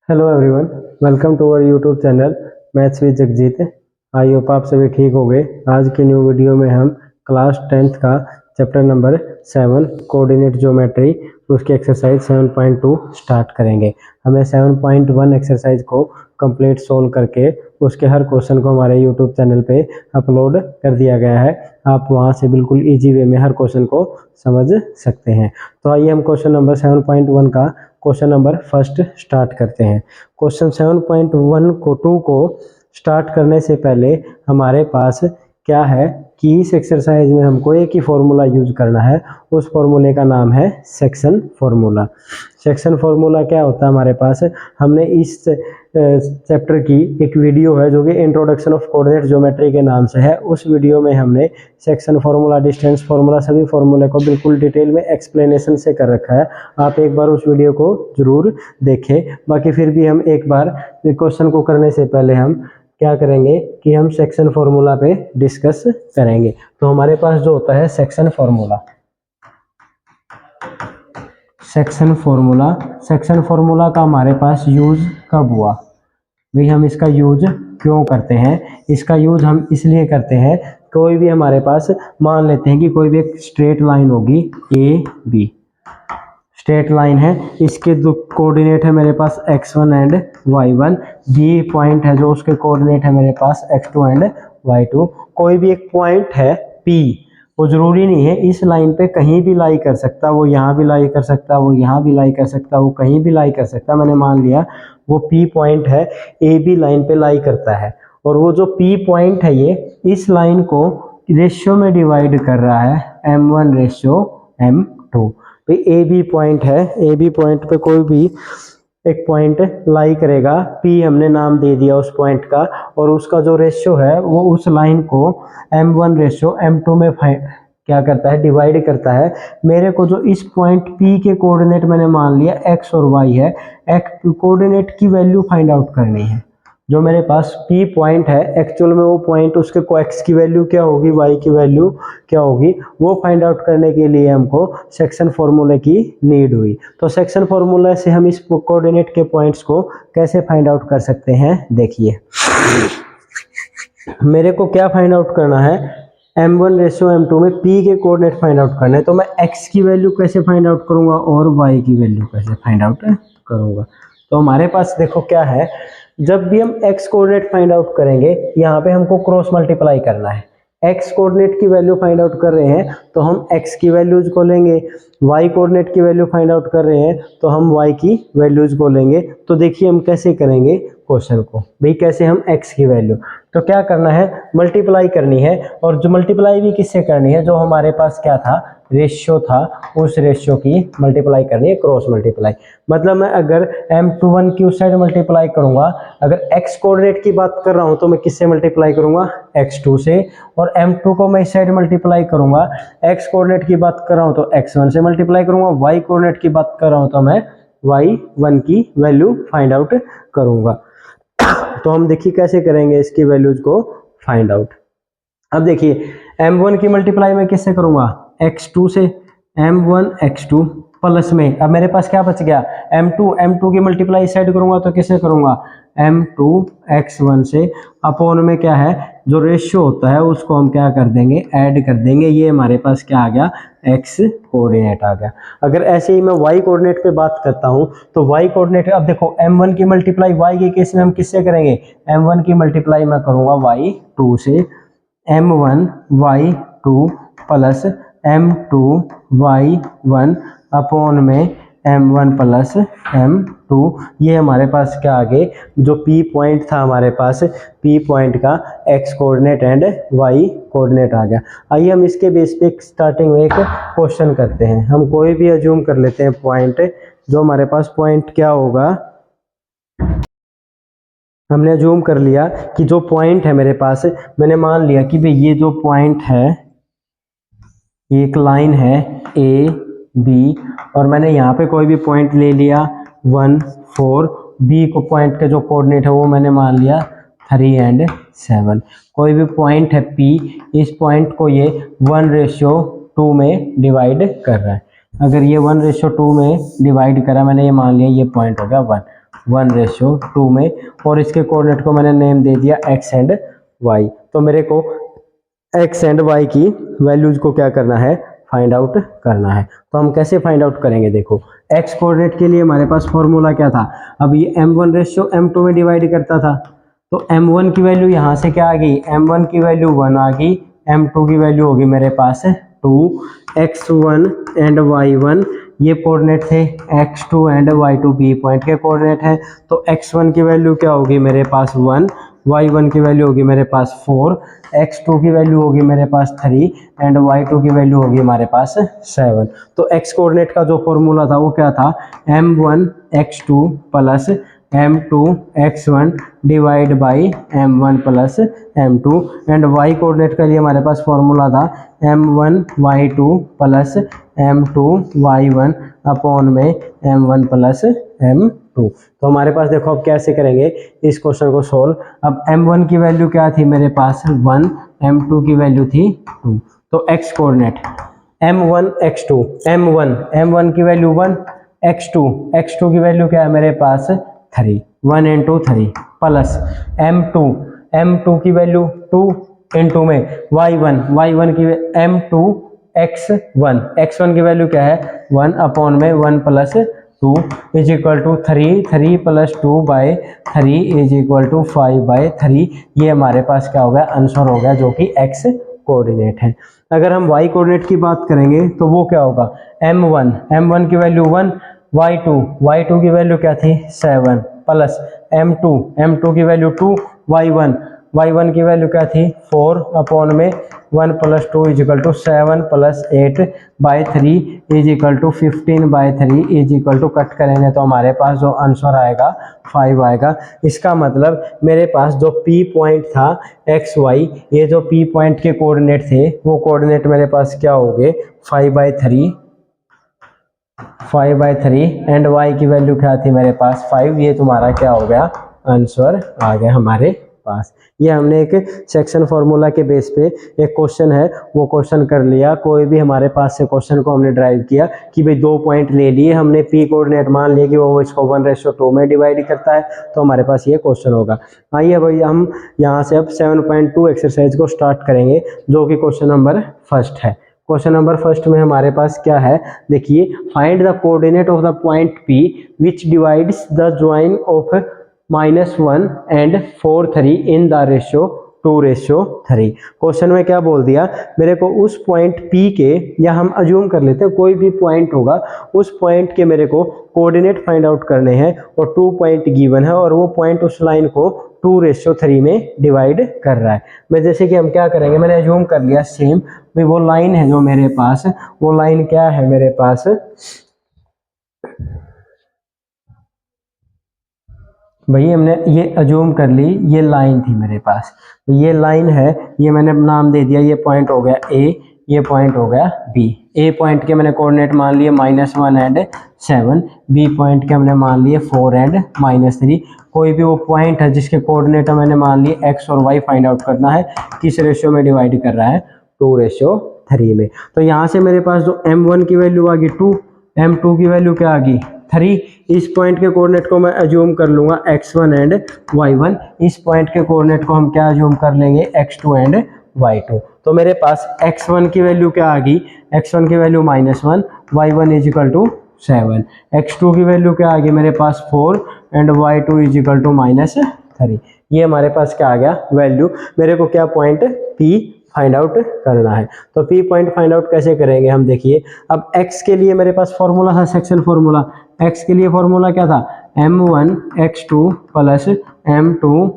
Hello everyone, welcome to our YouTube channel maths with Jagjit. I hope आप सभी ठीक हो गए। आज की न्यू वीडियो में हम क्लास 10th का चैप्टर नंबर 7 कोऑर्डिनेट ज्योमेट्री उसकी एक्सरसाइज 7.2 स्टार्ट करेंगे। हमें 7.1 एक्सरसाइज को कंप्लीट सोल्व करके उसके हर क्वेश्चन को हमारे यूट्यूब चैनल पे अपलोड कर दिया गया है। आप वहां से बिल्कुल इजी वे में हर क्वेश्चन को समझ सकते हैं। तो आइए हम क्वेश्चन नंबर 7.1 का क्वेश्चन नंबर फर्स्ट स्टार्ट करते हैं। क्वेश्चन 7.1 को 2 को स्टार्ट करने से पहले हमारे पास क्या है कि इस एक्सरसाइज में हमको एक ही फॉर्मूला यूज करना है। उस फॉर्मूले का नाम है सेक्शन फॉर्मूला। सेक्शन फॉर्मूला क्या होता है हमारे पास, हमने इस चैप्टर की एक वीडियो है जो कि इंट्रोडक्शन ऑफ कोऑर्डिनेट ज्योमेट्री के नाम से है। उस वीडियो में हमने सेक्शन फॉर्मूला, डिस्टेंस फॉर्मूला, सभी फॉर्मूले को बिल्कुल डिटेल में एक्सप्लेनेशन से कर रखा है। आप एक बार उस वीडियो को जरूर देखें। बाकी फिर भी हम एक बार क्वेश्चन को करने से पहले हम क्या करेंगे कि हम सेक्शन फॉर्मूला पे डिस्कस करेंगे। तो हमारे पास जो होता है सेक्शन फॉर्मूला, सेक्शन फॉर्मूला का हमारे पास यूज कब हुआ भाई, हम इसका यूज क्यों करते हैं? इसका यूज हम इसलिए करते हैं, कोई भी हमारे पास मान लेते हैं कि कोई भी एक स्ट्रेट लाइन होगी ए बी, स्ट्रेट लाइन है, इसके दो कोऑर्डिनेट है मेरे पास x1 and y1, B point है जो उसके कोऑर्डिनेट है मेरे पास x2 एंड y2। कोई भी एक पॉइंट है P, वो जरूरी नहीं है इस लाइन पे कहीं भी लाई कर सकता, वो यहाँ भी लाई कर सकता, वो यहाँ भी लाई कर सकता, वो कहीं भी लाई कर सकता। मैंने मान लिया वो P पॉइंट है, ए बी लाइन पे लाई करता है, और वो जो P पॉइंट है ये इस लाइन को रेशियो में डिवाइड कर रहा है m1 ratio m2। A B point है, ए बी पॉइंट पे कोई भी एक पॉइंट लाई करेगा, पी हमने नाम दे दिया उस पॉइंट का, और उसका जो रेशियो है वो उस लाइन को m1 रेशियो m2 में क्या करता है, डिवाइड करता है। मेरे को जो इस पॉइंट पी के कोऑर्डिनेट मैंने मान लिया x और y है, x कोऑर्डिनेट की वैल्यू फाइंड आउट करनी है। जो मेरे पास P पॉइंट है, एक्चुअल में वो पॉइंट उसके को x की वैल्यू क्या होगी, y की वैल्यू क्या होगी, वो फाइंड आउट करने के लिए हमको सेक्शन फॉर्मूले की नीड हुई। तो सेक्शन फॉर्मूला से हम इस कोऑर्डिनेट के पॉइंट्स को कैसे फाइंड आउट कर सकते हैं, देखिए। मेरे को क्या फाइंड आउट करना है, m1 रेशियो m2 में P के कोऑर्डिनेट फाइंड आउट करना है। तो मैं x की वैल्यू कैसे फाइंड आउट करूंगा और y की वैल्यू कैसे फाइंड आउट करूंगा। तो हमारे पास देखो क्या है, जब भी हम x कोऑर्डिनेट फाइंड आउट करेंगे, यहाँ पे हमको क्रॉस मल्टीप्लाई करना है। x कोऑर्डिनेट की वैल्यू फाइंड आउट कर रहे हैं तो हम x की वैल्यूज को लेंगे, y कोऑर्डिनेट की वैल्यू फाइंड आउट कर रहे हैं तो हम y की वैल्यूज को लेंगे। तो देखिए हम कैसे करेंगे क्वेश्चन को, भाई कैसे हम x की वैल्यू, तो क्या करना है, मल्टीप्लाई करनी है। और जो मल्टीप्लाई भी किससे करनी है, जो हमारे पास क्या था, रेशियो था, उस रेशियो की मल्टीप्लाई करनी है, क्रॉस मल्टीप्लाई। मतलब मैं अगर m21 की उस साइड मल्टीप्लाई करूंगा, अगर x कोऑर्डिनेट की बात कर रहा हूं तो मैं किससे मल्टीप्लाई करूंगा, x2 से, और m2 को मैं इस साइड मल्टीप्लाई करूंगा, x कोऑर्डिनेट की बात कर रहा हूं तो x1 से मल्टीप्लाई करूंगा, y कोऑर्डिनेट की बात कर रहा हूं तो मैं y1 की वैल्यू फाइंड आउट करूंगा। तो हम देखिए कैसे करेंगे इसकी वैल्यूज को फाइंड आउट। अब देखिए m1 की मल्टीप्लाई मैं किससे करूंगा, x2 से, m1 x2 प्लस में, अब मेरे पास क्या बच गया, m2 की मल्टीप्लाई इस साइड करूंगा तो किससे करूंगा, m2 x1 से, अपॉन में क्या है, जो रेशियो होता है उसको हम क्या कर देंगे, ऐड कर देंगे। ये हमारे पास क्या आ गया, x कोऑर्डिनेट आ गया। अगर ऐसे ही मैं y कोऑर्डिनेट पे बात करता हूं तो y कोऑर्डिनेट, अब देखो m1 की मल्टीप्लाई y के केस में हम किससे करेंगे, m1 की मल्टीप्लाई मैं करूंगा y2 से, m1 y2 plus m2 y1 upon में m1 प्लस m2। ये हमारे पास क्या आ गए, जो P पॉइंट था हमारे पास, P पॉइंट का x coordinate and y coordinate आ गया। आइए हम इसके बेस पे स्टार्टिंग में एक क्वेश्चन करते हैं। हम कोई भी अज्यूम कर लेते हैं पॉइंट, जो हमारे पास पॉइंट क्या होगा, हमने अज्यूम कर लिया कि जो पॉइंट है मेरे पास, मैंने मान लिया कि भाई ये जो पॉइंट है, एक लाइन है ए बी, और मैंने यहाँ पे कोई भी पॉइंट ले लिया 1 4, बी को पॉइंट के जो कोऑर्डिनेट है वो मैंने मान लिया 3 एंड 7। कोई भी पॉइंट है पी, इस पॉइंट को ये 1 रेशियो 2 में डिवाइड कर रहा है। अगर ये 1:2 में डिवाइड करा मैंने, ये मान लिया ये पॉइंट हो गया 1:2 में, और इसके कोऑर्डिनेट को मैंने नेम दे दिया x एंड y। तो मेरे को x एंड y की वैल्यूज को क्या करना है, फाइंड आउट करना है। तो हम कैसे फाइंड आउट करेंगे, देखो x कोऑर्डिनेट के लिए हमारे पास फॉर्मूला क्या था, अब ये m1:m2 में डिवाइड करता था, तो m1 की वैल्यू यहाँ से क्या आ गई, m1 की वैल्यू 1 आ गई, m2 की वैल्यू होगी मेरे पास 2, x1 एंड y1 ये कोऑर्डिनेट थे, x2 and y2 B point के कोऑर्डिनेट है। तो x1 की वैल्यू क्या होगी मेरे पास 1, y1 की वैल्यू होगी मेरे पास 4, x2 की वैल्यू होगी मेरे पास 3 एंड y2 की वैल्यू होगी हमारे पास 7। तो x कोऑर्डिनेट का जो फॉर्मूला था वो क्या था, m1 x2 plus m2 x1 divide by m1 plus m2, and y coordinate के लिए हमारे पास फॉर्मूला था m1 y2 plus m2 y1 upon में m1 प्लस m2। तो हमारे पास देखो अब कैसे करेंगे इस क्वेश्चन को सोल्व। अब m1 की वैल्यू क्या थी मेरे पास 1, m2 की वैल्यू थी 2, तो x coordinate m1 x2, m1 की वैल्यू 1, x2 की वैल्यू क्या है मेरे पास 3, 1 इंटू 3 प्लस m2 की वैल्यू 2 इंटू में y1 की m2 x1 की वैल्यू क्या है 1 अपॉन में 1 plus 2 is equal to 3 plus 2 by 3 is equal to 5/3। ये हमारे पास क्या हो गया, आंसर हो गया, जो कि x कोऑर्डिनेट है। अगर हम y कोऑर्डिनेट की बात करेंगे तो वो क्या होगा, m1 की वैल्यू 1, y2 की वैल्यू क्या थी 7 प्लस m2 की वैल्यू 2, y1 की वैल्यू क्या थी 4 अपॉन में 1 plus 2 is equal to 7 plus 8/3 is equal to 15/3 is equal to, cut करेंगे तो हमारे पास जो आंसर आएगा 5 आएगा। इसका मतलब मेरे पास जो P पॉइंट था XY, ये जो P पॉइंट के कोऑर्डिनेट थे वो कोऑर्डिनेट मेरे पास क्या हो गए 5/3 एंड y की वैल्यू क्या थी मेरे पास 5। ये तुम्हारा क्या हो गया, आंसर आ गया हमारे पास। ये हमने एक सेक्शन फॉर्मूला के बेस पे एक क्वेश्चन है वो क्वेश्चन कर लिया। कोई भी हमारे पास से क्वेश्चन को हमने ड्राइव किया कि भाई 2 पॉइंट ले लिए हमने, P कोऑर्डिनेट मान लिया कि वो इसको 1:2 में डिवाइड करता है, तो हमारे पास ये क्वेश्चन होगा। आइए भाई हम यहाँ से अब 7.2 एक्सरसाइज को स्टार्ट करेंगे, जो कि क्वेश्चन नंबर फर्स्ट है। क्वेश्चन नंबर फर्स्ट में हमारे पास क्या है, देखिए, find the coordinate of the point P which divides the join of -1 and 4/3 in the ratio 2:3। Question में क्या बोल दिया, मेरे को उस पॉइंट P के, या हम अज्यूम कर लेते हैं कोई भी पॉइंट होगा, उस पॉइंट के मेरे को कोऑर्डिनेट फाइंड आउट करने हैं और 2 पॉइंट गिवन है और वो पॉइंट उस लाइन को 2:3 में डिवाइड कर रहा है। मैं जैसे कि हम क्या करेंगे, मैंने अज्यूम कर लिया सेम, भाई वो लाइन है जो मेरे पास, वो लाइन क्या है मेरे पास, भाई हमने ये अज्यूम कर ली ये लाइन थी मेरे पास, तो ये लाइन है, ये मैंने नाम दे दिया, ये पॉइंट हो गया A, ये पॉइंट हो गया B। A पॉइंट के मैंने कोऑर्डिनेट मान लिए -1 एंड 7, B पॉइंट के हमने मान लिए 4 एंड -3। कोई भी वो पॉइंट है जिसके कोऑर्डिनेट मैंने मान लिए x और y फाइंड आउट करना है, किस रेशियो में डिवाइड कर रहा है 2:3 में। तो यहाँ से मेरे पास जो m1 की वैल्यू आ गई 2, m2 की वैल्यू क्या आ गई 3, इस पॉइंट के कोऑर्डिनेट को मैं अज्यूम कर लूंगा x1 एंड y1, इस पॉइंट के कोऑर्डिनेट को हम क्या अज्यूम कर लेंगे x2 एंड y2। तो मेरे पास x1 की वैल्यू क्या आ गई, x1 की value -1, y1 is equal to 7, x2 की वैल्यू क्या आ गई मेरे पास 4 and y2 is equal to -3। ये हमारे पास क्या आ गया वैल्यू, मेरे को क्या पॉइंट P फाइंड आउट करना है। तो P पॉइंट फाइंड आउट कैसे करेंगे हम, देखिए, अब x के लिए मेरे पास फॉर्मूला था सेक्शन फॉर्मूला, x के लिए फॉर्मूला क्या था m1 x2 plus m2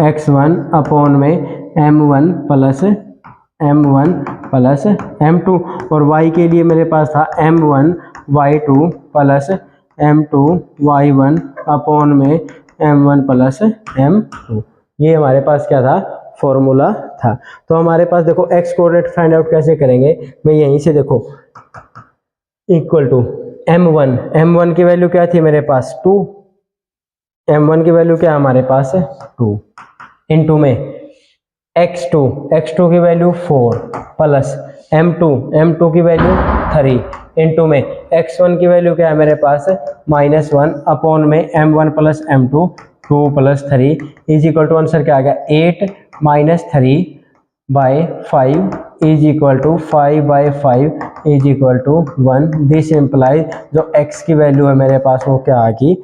x1 upon में m1 प्लस m2, और y के लिए मेरे पास था m1 y2 plus m2 y1 upon में m1 प्लस m2। ये हमारे पास क्या था, फॉर्मूला था। तो हमारे पास देखो x कोऑर्डिनेट फाइंड आउट कैसे करेंगे, मैं यहीं से देखो इक्वल टू m1 की वैल्यू क्या थी मेरे पास 2, m1 की वैल्यू क्या हमारे पास है 2 इंटू में x2 की वैल्यू 4 प्लस m2 की वैल्यू 3 इंटू में x1 की वैल्यू क्या है मेरे पास -1 अपॉन में m1 plus m2 2 plus 3 is equal to answer क्या आ गया 8 minus 3 by 5 is equal to 5 by 5 is equal to 1। This implies जो x की वैल्यू है मेरे पास वो क्या आ गई,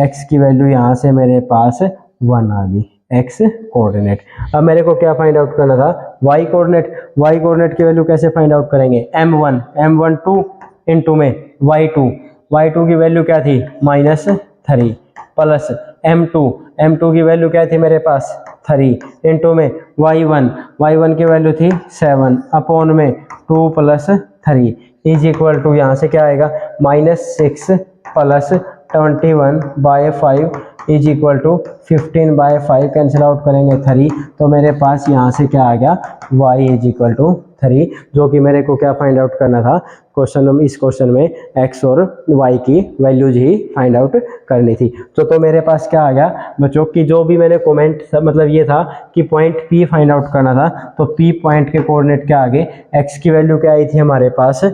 x की वैल्यू यहाँ से मेरे पास 1 आ गई, x कोऑर्डिनेट। अब मेरे को क्या फाइंड आउट करना था, y कोऑर्डिनेट की वैल्यू कैसे फाइंड आउट करेंगे, m1 2 इंटू में y2 की वैल्यू क्या थी -3 प्लस m2 की वैल्यू क्या थी मेरे पास 3 इंटू में y1 की वैल्यू थी 7 अपॉन में 2 प्लस 3 इज इक्वल टू यहाँ से क्या आएगा -6 plus 21 by 5 is equal to 15 by 5 cancel out करेंगे 3, तो मेरे पास यहाँ से क्या आ गया y इज इक्वल टू 3, जो कि मेरे को क्या फाइंड आउट करना था इस क्वेश्चन में x और y की वैल्यूज ही फाइंड आउट करनी थी। तो मेरे पास क्या आ गया बच्चों की जो भी मैंने कमेंट मतलब ये था कि पॉइंट P फाइंड आउट करना था, तो P पॉइंट के कोऑर्डिनेट क्या आ गए, x की वैल्यू क्या आई थी हमारे पास,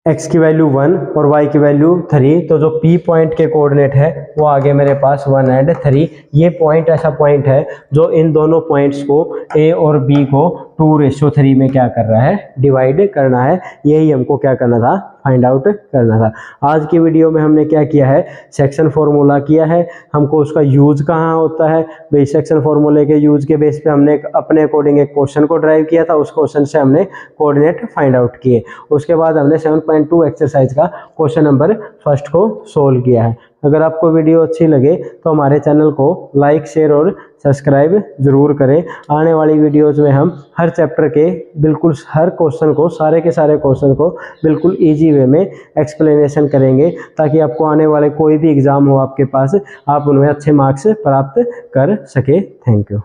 x की वैल्यू 1 और y की वैल्यू 3, तो जो P पॉइंट के कोऑर्डिनेट है वो आगे मेरे पास 1 एंड 3। ये पॉइंट ऐसा पॉइंट है जो इन दोनों पॉइंट्स को A और B को 2:3 में क्या कर रहा है, डिवाइड करना है। यही हमको क्या करना था, फाइंड आउट करना था। आज की वीडियो में हमने क्या किया है, सेक्शन फॉर्मूला किया है, हमको उसका यूज कहाँ होता है भाई, सेक्शन फॉर्मूले के यूज के बेस पे हमने अपने अकॉर्डिंग एक क्वेश्चन को ड्राइव किया था, उस क्वेश्चन से हमने कोऑर्डिनेट फाइंड आउट किए। उसके बाद हमने 7.2 एक्सरसाइज का क्वेश्चन नंबर फर्स्ट को सोल्व किया है। अगर आपको वीडियो अच्छी लगे तो हमारे चैनल को लाइक शेयर और सब्सक्राइब जरूर करें। आने वाली वीडियोस में हम हर चैप्टर के बिल्कुल हर क्वेश्चन को, सारे के सारे क्वेश्चन को बिल्कुल इजी वे में एक्सप्लेनेशन करेंगे, ताकि आपको आने वाले कोई भी एग्जाम हो आपके पास, आप उनमें अच्छे मार्क्स प्राप्त कर सके। Thank you.